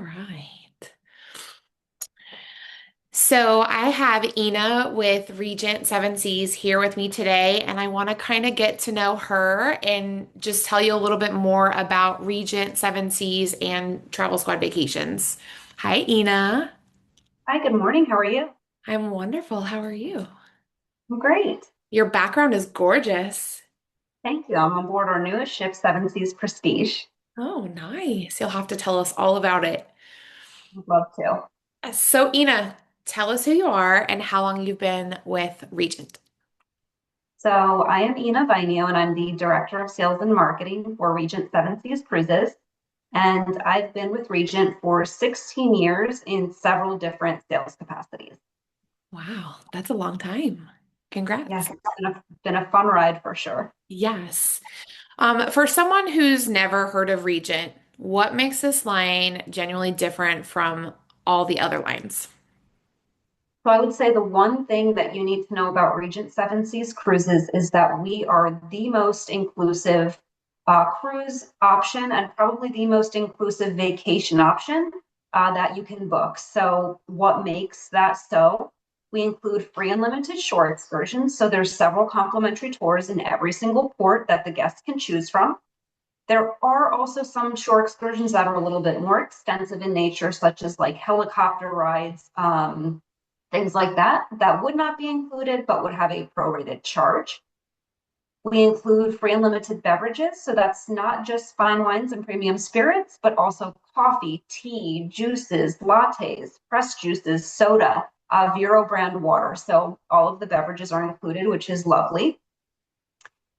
right. So I have Ina with Regent Seven Seas here with me today, and I want to kind of get to know her and just tell you a little bit more about Regent Seven Seas and Travel Squad Vacations. Hi, Ina. Hi, good morning. How are you? I'm wonderful. How are you? I'm great. Your background is gorgeous. Thank you. I'm on board our newest ship, Seven Seas Prestige. Oh, nice. You'll have to tell us all about it. Would love to. So, Ina, tell us who you are and how long you've been with Regent. So I am Ina Vineo, and I'm the Director of Sales and Marketing for Regent Seven Seas Cruises. And I've been with Regent for 16 years in several different sales capacities. Wow, that's a long time. Yes, Congrats. it's been a fun ride for sure. Yes. For someone who's never heard of Regent, what makes this line genuinely different from all the other lines? So I would say the one thing that you need to know about Regent Seven Seas Cruises is that we are the most inclusive cruise option and probably the most inclusive vacation option that you can book. So what makes that so? We include free unlimited shore excursions. So there's several complimentary tours in every single port that the guests can choose from. There are also some shore excursions that are a little bit more extensive in nature, such as like helicopter rides, things like that, that would not be included, but would have a prorated charge. We include free unlimited beverages. So that's not just fine wines and premium spirits, but also coffee, tea, juices, lattes, pressed juices, soda, Vero brand water. So all of the beverages are included, which is lovely.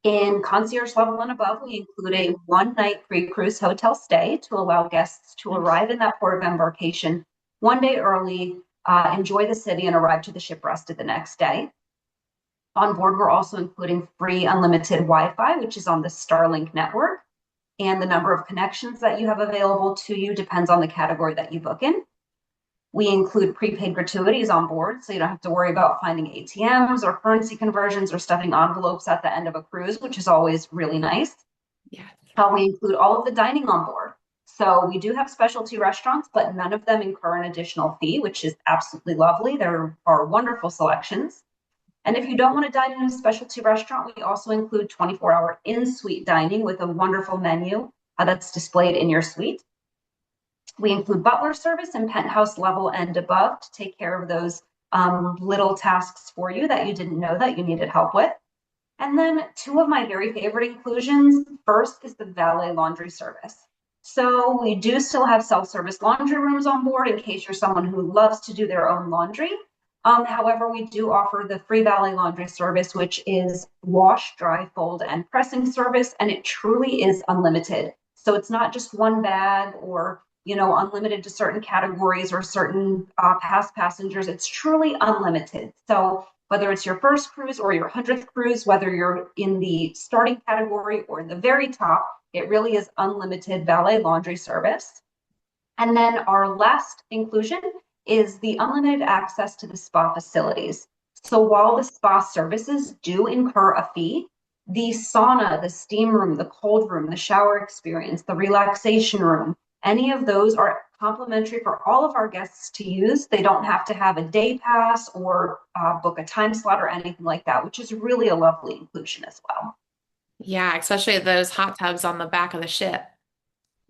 In concierge level and above, we include a one night pre cruise hotel stay to allow guests to arrive in that port of embarkation one day early, enjoy the city, and arrive to the ship rested the next day. On board, we're also including free unlimited Wi Fi, which is on the Starlink network. And the number of connections that you have available to you depends on the category that you book in. We include prepaid gratuities on board, so you don't have to worry about finding ATMs or currency conversions or stuffing envelopes at the end of a cruise, which is always really nice. Yeah. We include all of the dining on board. So we do have specialty restaurants, but none of them incur an additional fee, which is absolutely lovely. There are wonderful selections. And if you don't want to dine in a specialty restaurant, we also include 24-hour in-suite dining with a wonderful menu that's displayed in your suite. We include butler service and penthouse level and above to take care of those little tasks for you that you didn't know that you needed help with. And then two of my very favorite inclusions. First is the valet laundry service. So we do still have self-service laundry rooms on board in case you're someone who loves to do their own laundry. However, we do offer the free valet laundry service, which is wash, dry, fold, and pressing service, and it truly is unlimited. So it's not just one bag or unlimited to certain categories or certain past passengers. It's truly unlimited. So whether it's your first cruise or your 100th cruise, whether you're in the starting category or in the very top, it really is unlimited valet laundry service. And then our last inclusion is the unlimited access to the spa facilities. So while the spa services do incur a fee, the sauna, the steam room, the cold room, the shower experience, the relaxation room, any of those are complimentary for all of our guests to use. They don't have to have a day pass or book a time slot or anything like that, which is really a lovely inclusion as well. Yeah, especially those hot tubs on the back of the ship.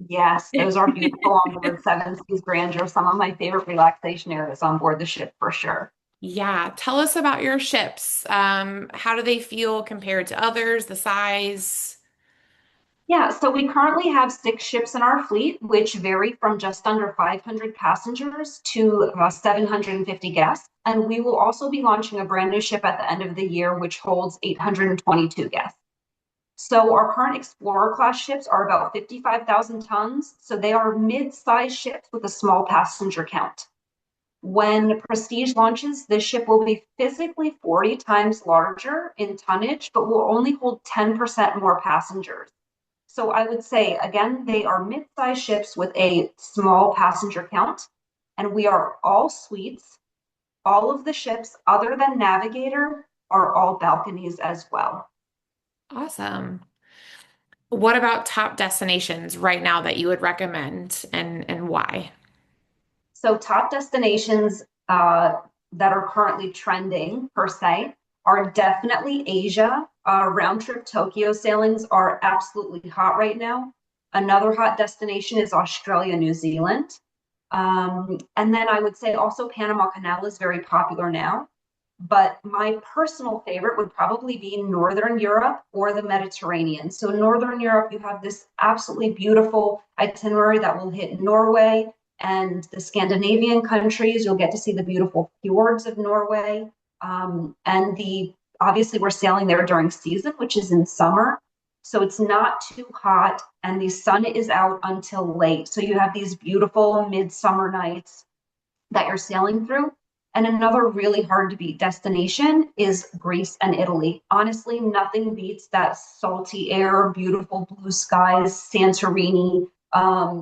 Yes, those are beautiful on board Seven Seas Grandeur. Some of my favorite relaxation areas on board the ship for sure. Yeah, tell us about your ships. How do they feel compared to others, the size? Yeah, so we currently have six ships in our fleet, which vary from just under 500 passengers to 750 guests. And we will also be launching a brand new ship at the end of the year, which holds 822 guests. So our current Explorer class ships are about 55,000 tons. So they are mid-sized ships with a small passenger count. When Prestige launches, this ship will be physically 40 times larger in tonnage, but will only hold 10% more passengers. So I would say, again, they are mid-sized ships with a small passenger count, and we are all suites. All of the ships, other than Navigator, are all balconies as well. Awesome. What about top destinations right now that you would recommend and why? So top destinations that are currently trending per se are definitely Asia. Round trip Tokyo sailings are absolutely hot right now. Another hot destination is Australia, New Zealand. And then I would say also Panama Canal is very popular now. But my personal favorite would probably be Northern Europe or the Mediterranean. So, Northern Europe, you have this absolutely beautiful itinerary that will hit Norway and the Scandinavian countries. You'll get to see the beautiful fjords of Norway. And the obviously, we're sailing there during season, which is in summer. So, it's not too hot, and the sun is out until late. So, you have these beautiful midsummer nights that you're sailing through. And another really hard to beat destination is Greece and Italy. Honestly, nothing beats that salty air, beautiful blue skies, Santorini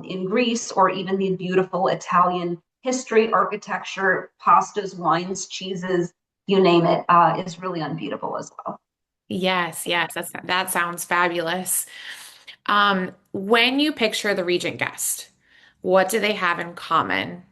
in Greece, or even the beautiful Italian history, architecture, pastas, wines, cheeses, you name it, is really unbeatable as well. Yes, yes, that sounds fabulous. When you picture the Regent guest, what do they have in common?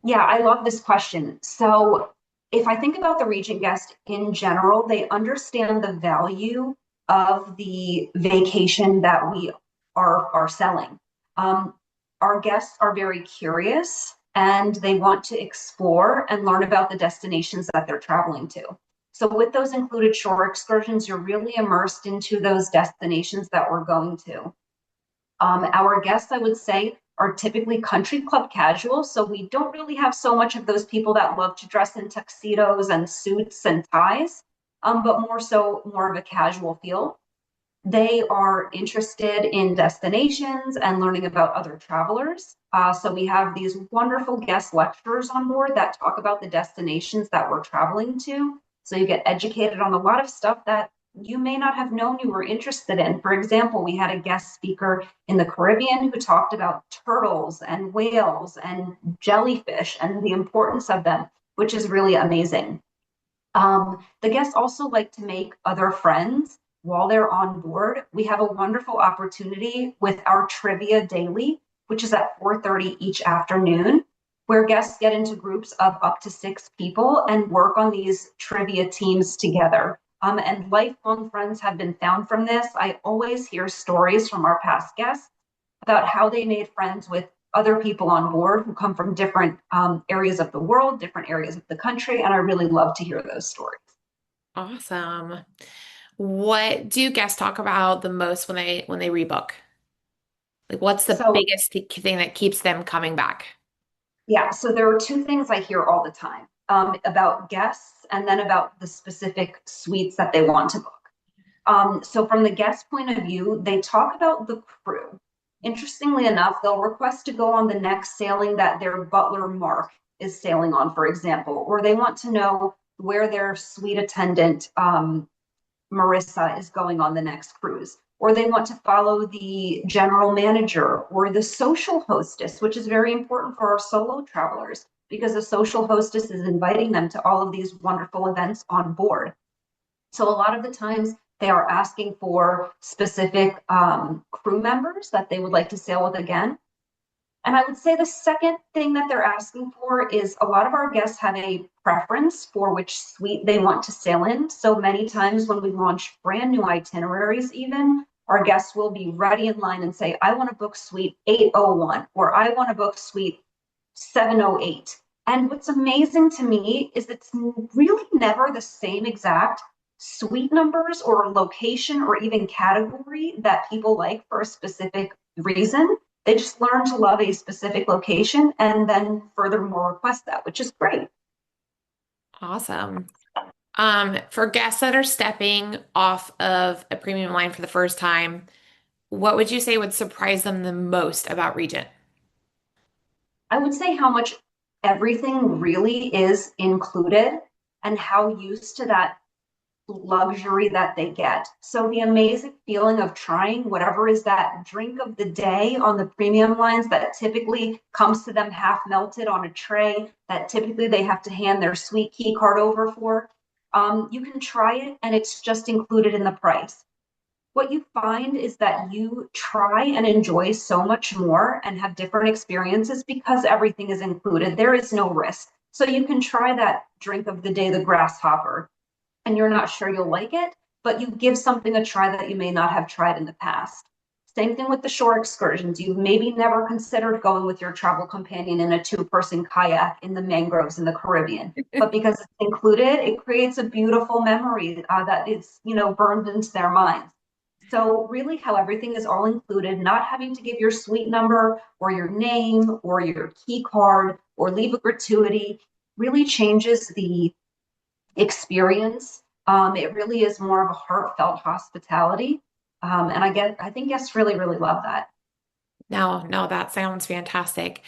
Yeah, I love this question. So, if I think about the Regent guest in general, they understand the value of the vacation that we are selling. Um, our guests are very curious and they want to explore and learn about the destinations that they're traveling to. So, with those included shore excursions, you're really immersed into those destinations that we're going to. Our guests, I would say, are typically country club casual. So we don't really have so much of those people that love to dress in tuxedos and suits and ties, but more so more of a casual feel. They are interested in destinations and learning about other travelers. So we have these wonderful guest lecturers on board that talk about the destinations that we're traveling to. So you get educated on a lot of stuff that you may not have known you were interested in. For example, we had a guest speaker in the Caribbean who talked about turtles and whales and jellyfish and the importance of them, which is really amazing. The guests also like to make other friends while they're on board. We have a wonderful opportunity with our trivia daily, which is at 4:30 each afternoon, where guests get into groups of up to 6 people and work on these trivia teams together. And lifelong friends have been found from this. I always hear stories from our past guests about how they made friends with other people on board who come from different areas of the world, different areas of the country, and I really love to hear those stories. Awesome. What do guests talk about the most when they rebook? Like, what's the So, biggest thing that keeps them coming back? yeah, so there are two things I hear all the time about guests and then about the specific suites that they want to book. So, from the guest point of view, they talk about the crew. Interestingly enough, they'll request to go on the next sailing that their butler Mark is sailing on, for example, or they want to know where their suite attendant Marissa is going on the next cruise, or they want to follow the general manager or the social hostess, which is very important for our solo travelers because the social hostess is inviting them to all of these wonderful events on board. So a lot of the times they are asking for specific crew members that they would like to sail with again. And I would say the second thing that they're asking for is a lot of our guests have a preference for which suite they want to sail in. So many times when we launch brand new itineraries, even our guests will be ready in line and say, I want to book suite 801 or I want to book suite 708. And what's amazing to me is it's really never the same exact suite numbers or location or even category that people like for a specific reason. They just learn to love a specific location and then furthermore request that, which is great. Awesome. For guests that are stepping off of a premium line for the first time, what would you say would surprise them the most about Regent? I would say how much everything really is included and how used to that luxury that they get. So the amazing feeling of trying whatever is that drink of the day on the premium lines that typically comes to them half melted on a tray that typically they have to hand their sweet key card over for. You can try it and it's just included in the price. what you find is that you try and enjoy so much more and have different experiences because everything is included. There is no risk. So you can try that drink of the day, the grasshopper, and you're not sure you'll like it, but you give something a try that you may not have tried in the past. Same thing with the shore excursions. You've maybe never considered going with your travel companion in a two-person kayak in the mangroves in the Caribbean, but because it's included, it creates a beautiful memory that is, burned into their minds. So really how everything is all included, not having to give your suite number or your name or your key card or leave a gratuity really changes the experience. It really is more of a heartfelt hospitality. And I think guests really, really love that. No, no, that sounds fantastic.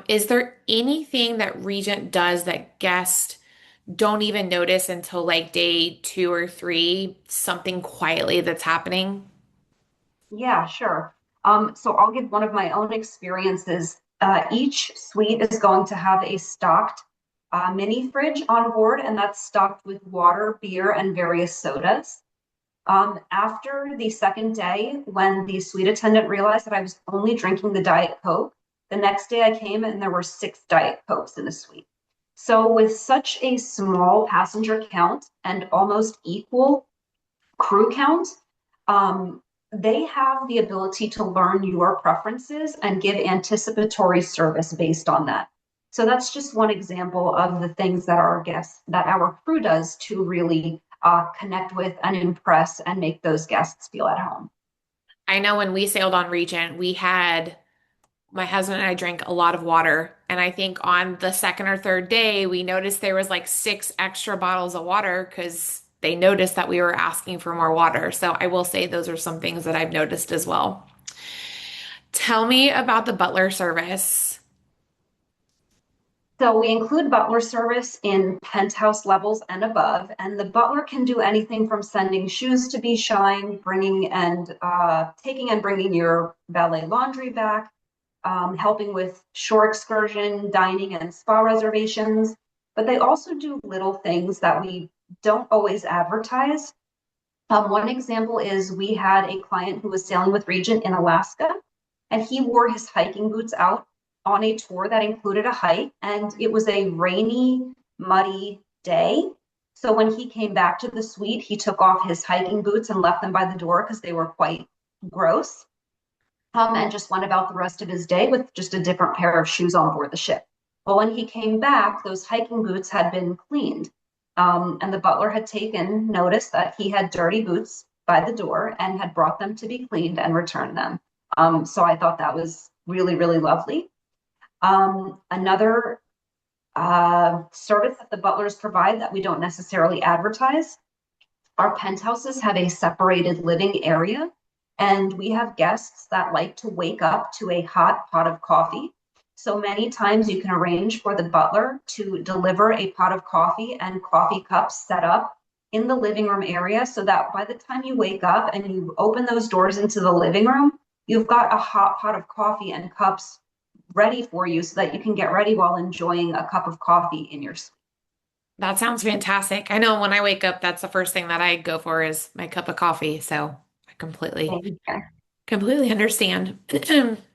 Is there anything that Regent does that guests don't even notice until like day two or three, something quietly that's happening? Yeah, sure. So I'll give one of my own experiences. Each suite is going to have a stocked mini fridge on board, and that's stocked with water, beer, and various sodas. After the second day, when the suite attendant realized that I was only drinking the Diet Coke, the next day I came and there were 6 Diet Cokes in the suite. So, with such a small passenger count and almost equal crew count, they have the ability to learn your preferences and give anticipatory service based on that. So that's just one example of the things that our crew does to really connect with and impress and make those guests feel at home. I know when we sailed on Regent, my husband and I drank a lot of water. And I think on the second or third day, we noticed there was like 6 extra bottles of water because they noticed that we were asking for more water. So I will say those are some things that I've noticed as well. Tell me about the butler service. So we include butler service in penthouse levels and above, and the butler can do anything from sending shoes to be shined, bringing and taking and bringing your valet laundry back, helping with shore excursion, dining, and spa reservations. But they also do little things that we don't always advertise. One example is we had a client who was sailing with Regent in Alaska, and he wore his hiking boots out on a tour that included a hike, and it was a rainy, muddy day. So when he came back to the suite, he took off his hiking boots and left them by the door because they were quite gross, and just went about the rest of his day with just a different pair of shoes on board the ship. Well, when he came back, those hiking boots had been cleaned. And the butler had taken notice that he had dirty boots by the door and had brought them to be cleaned and returned them. So I thought that was really, really lovely. Another service that the butlers provide that we don't necessarily advertise, our penthouses have a separated living area, and we have guests that like to wake up to a hot pot of coffee. So many times you can arrange for the butler to deliver a pot of coffee and coffee cups set up in the living room area so that by the time you wake up and you open those doors into the living room, you've got a hot pot of coffee and cups ready for you so that you can get ready while enjoying a cup of coffee in your suite. That sounds fantastic. I know when I wake up, that's the first thing that I go for is my cup of coffee. So I completely understand.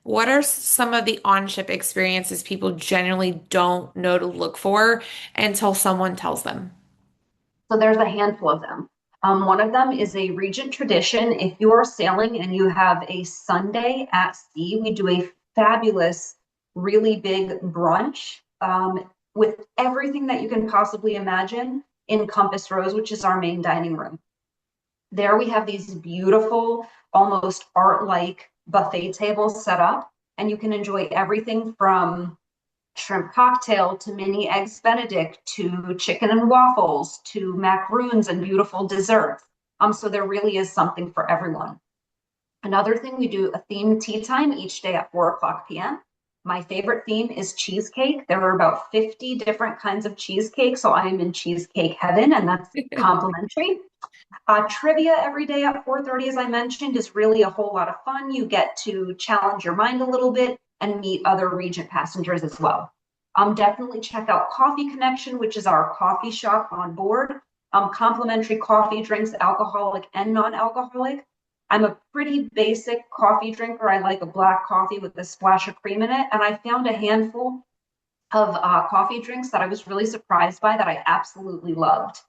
What are some of the on-ship experiences people generally don't know to look for until someone tells them? So there's a handful of them. One of them is a Regent tradition. If you're sailing and you have a Sunday at sea, we do a fabulous, really big brunch with everything that you can possibly imagine in Compass Rose, which is our main dining room. There we have these beautiful, almost art-like buffet tables set up, and you can enjoy everything from shrimp cocktail to mini eggs benedict to chicken and waffles to macaroons and beautiful desserts. So there really is something for everyone. Another thing, we do a themed tea time each day at 4 o'clock p.m. My favorite theme is cheesecake. There are about 50 different kinds of cheesecake, so I am in cheesecake heaven, and that's complimentary. Trivia every day at 4:30, as I mentioned, is really a whole lot of fun. You get to challenge your mind a little bit and meet other Regent passengers as well. Definitely check out Coffee Connection, which is our coffee shop on board. Complimentary coffee, drinks, alcoholic and non-alcoholic. I'm a pretty basic coffee drinker. I like a black coffee with a splash of cream in it. And I found a handful of coffee drinks that I was really surprised by that I absolutely loved.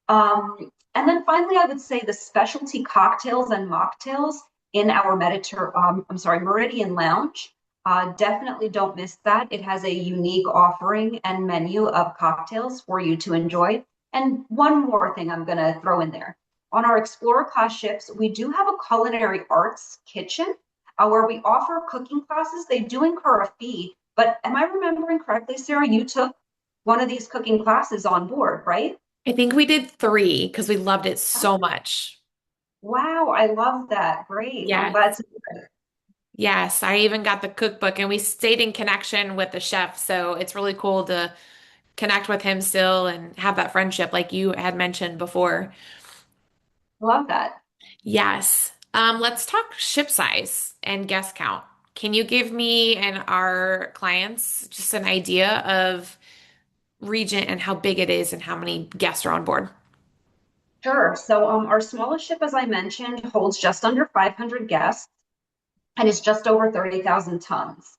And then finally, I would say the specialty cocktails and mocktails in our Meridian Lounge. Definitely don't miss that. It has a unique offering and menu of cocktails for you to enjoy. And one more thing I'm going to throw in there. On our Explorer class ships, we do have a culinary arts kitchen where we offer cooking classes. They do incur a fee, but am I remembering correctly, Sarah? You took one of these cooking classes on board, right? I think we did three because we loved it so much. Wow, I love that. Great. Well, I'm Yes. glad to hear it. Yes, I even got the cookbook and we stayed in connection with the chef. So it's really cool to connect with him still and have that friendship like you had mentioned before. Love that. Yes. Let's talk ship size and guest count. Can you give me and our clients just an idea of Regent and how big it is and how many guests are on board? Sure. So our smallest ship, as I mentioned, holds just under 500 guests and is just over 30,000 tons.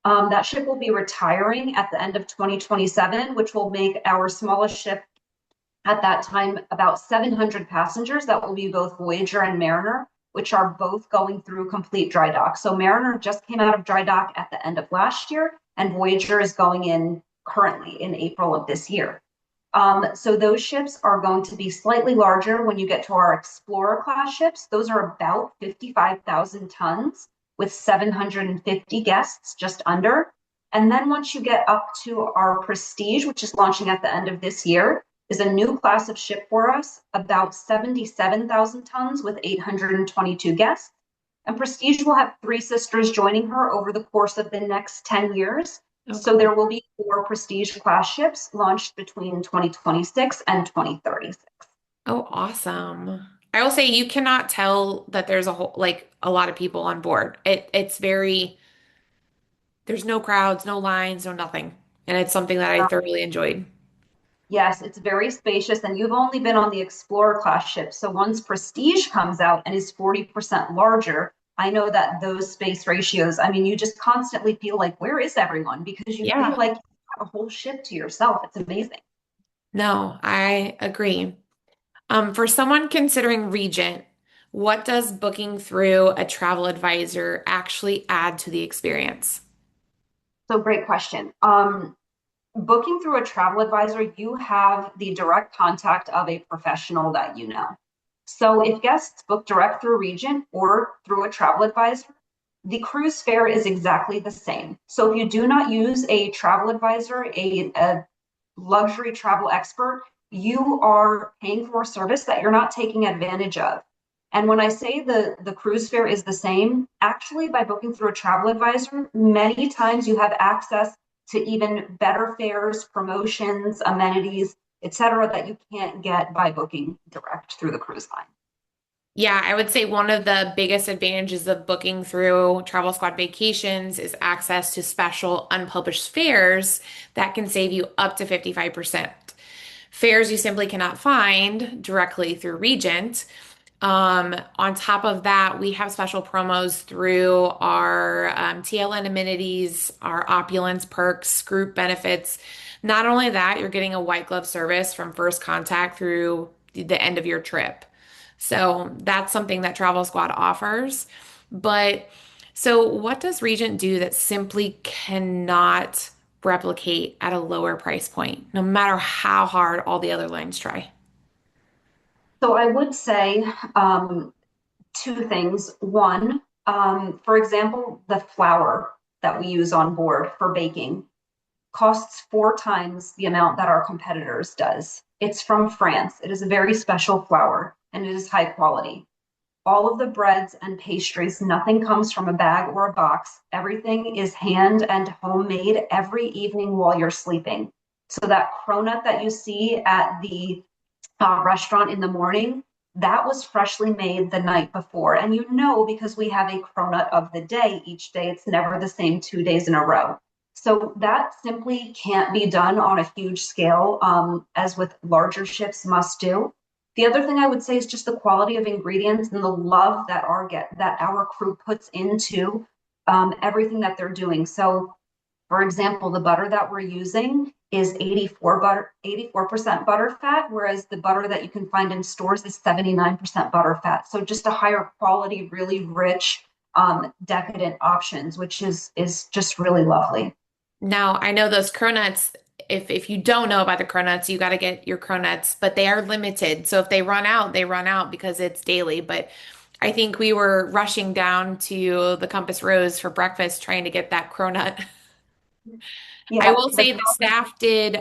That ship will be retiring at the end of 2027, which will make our smallest ship at that time about 700 passengers. That will be both Voyager and Mariner, which are both going through complete dry dock. So Mariner just came out of dry dock at the end of last year, and Voyager is going in currently in April of this year. So those ships are going to be slightly larger when you get to our Explorer class ships. Those are about 55,000 tons with 750 guests just under. And then once you get up to our Prestige, which is launching at the end of this year, is a new class of ship for us, about 77,000 tons with 822 guests. And Prestige will have three sisters joining her over the course of the next 10 years. Oh, So cool. there will be four Prestige class ships launched between 2026 and 2036. Oh, awesome. I will say you cannot tell that there's a whole like a lot of people on board. It's very there's no crowds, no lines, no nothing. And it's something that I thoroughly enjoyed. Yes, it's very spacious, and you've only been on the Explorer class ship. So once Prestige comes out and is 40% larger, I know that those space ratios, I mean, you just constantly feel like, where is everyone? Because you feel Yeah. like you have a whole ship to yourself. It's amazing. No, I agree. For someone considering Regent, what does booking through a travel advisor actually add to the experience? So great question. Booking through a travel advisor, you have the direct contact of a professional that you know. So if guests book direct through Regent or through a travel advisor, the cruise fare is exactly the same. So if you do not use a travel advisor, a luxury travel expert, you are paying for a service that you're not taking advantage of. And when I say the cruise fare is the same, actually by booking through a travel advisor, many times you have access to even better fares, promotions, amenities, etc., that you can't get by booking direct through the cruise line. Yeah, I would say one of the biggest advantages of booking through Travel Squad Vacations is access to special unpublished fares that can save you up to 55%. Fares you simply cannot find directly through Regent. On top of that, we have special promos through our TLN amenities, our opulence perks, group benefits. Not only that, you're getting a white glove service from first contact through the end of your trip. So that's something that Travel Squad offers. But so what does Regent do that simply cannot replicate at a lower price point, no matter how hard all the other lines try? So I would say two things. One, for example, the flour that we use on board for baking costs four times the amount that our competitors does. It's from France. It is a very special flour and it is high quality. All of the breads and pastries, nothing comes from a bag or a box. Everything is hand and homemade every evening while you're sleeping. So that cronut that you see at the restaurant in the morning, that was freshly made the night before. And you know, because we have a cronut of the day each day, it's never the same 2 days in a row. So that simply can't be done on a huge scale, as with larger ships must do. The other thing I would say is just the quality of ingredients and the love that our crew puts into everything that they're doing. So, for example, the butter that we're using is 84% butter fat, whereas the butter that you can find in stores is 79% butter fat. So just a higher quality, really rich, decadent options, which is just really lovely. Now, I know those cronuts, if you don't know about the cronuts, you got to get your cronuts, but they are limited. So if they run out, they run out because it's daily. But I think we were rushing down to the Compass Rose for breakfast trying to get that cronut. I Yeah, will the say the staff did,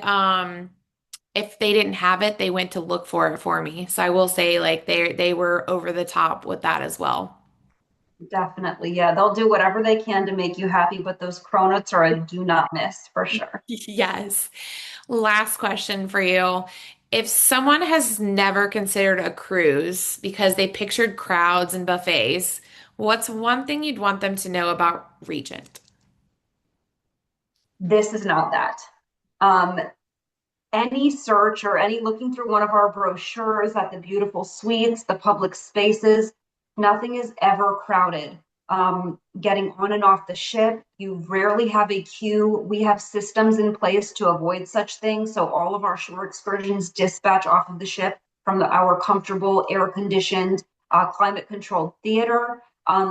if they didn't have it, they went to look for it for me. So I will say like they were over the top with that as well. definitely, yeah, they'll do whatever they can to make you happy, but those cronuts are a do not miss for sure. Yes. Last question for you. If someone has never considered a cruise because they pictured crowds and buffets, what's one thing you'd want them to know about Regent? This is not that. Um, any search or any looking through one of our brochures at the beautiful suites, the public spaces, nothing is ever crowded. Getting on and off the ship, you rarely have a queue. We have systems in place to avoid such things. So all of our shore excursions dispatch off of the ship from our comfortable, air conditioned, climate controlled theater.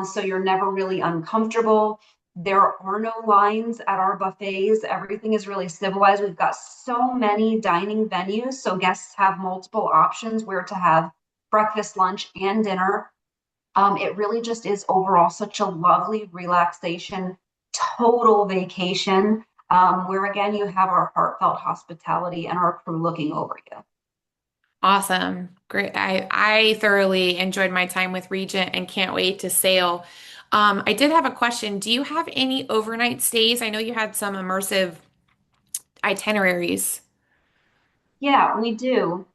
So you're never really uncomfortable. There are no lines at our buffets. Everything is really civilized. We've got so many dining venues, so guests have multiple options where to have breakfast, lunch, and dinner. It really just is overall such a lovely relaxation, total vacation, where again, you have our heartfelt hospitality and our crew looking over you. Awesome. Great. I thoroughly enjoyed my time with Regent and can't wait to sail. I did have a question. Do you have any overnight stays? I know you had some immersive itineraries. Yeah, we do.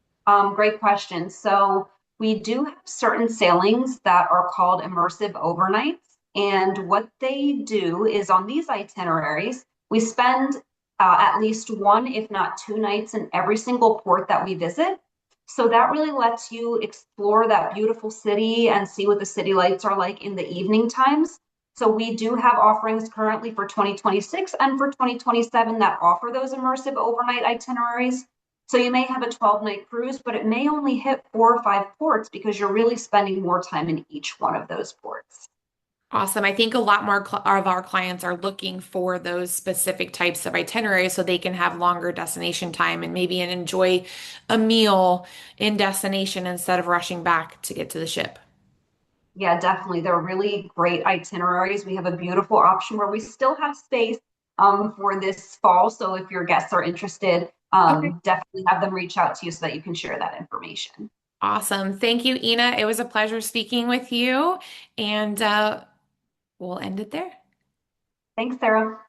Great question. So we do have certain sailings that are called immersive overnights. And what they do is on these itineraries, we spend at least one, if not two nights in every single port that we visit. So that really lets you explore that beautiful city and see what the city lights are like in the evening times. So we do have offerings currently for 2026 and for 2027 that offer those immersive overnight itineraries. So you may have a 12-night cruise, but it may only hit 4 or 5 ports because you're really spending more time in each one of those ports. Awesome. I think a lot more of our clients are looking for those specific types of itineraries so they can have longer destination time and maybe enjoy a meal in destination instead of rushing back to get to the ship. Yeah, definitely. They're really great itineraries. We have a beautiful option where we still have space for this fall. So if your guests are interested, Okay. definitely have them reach out to you so that you can share that information. Awesome. Thank you, Ina. It was a pleasure speaking with you, and we'll end it there. Thanks, Sarah.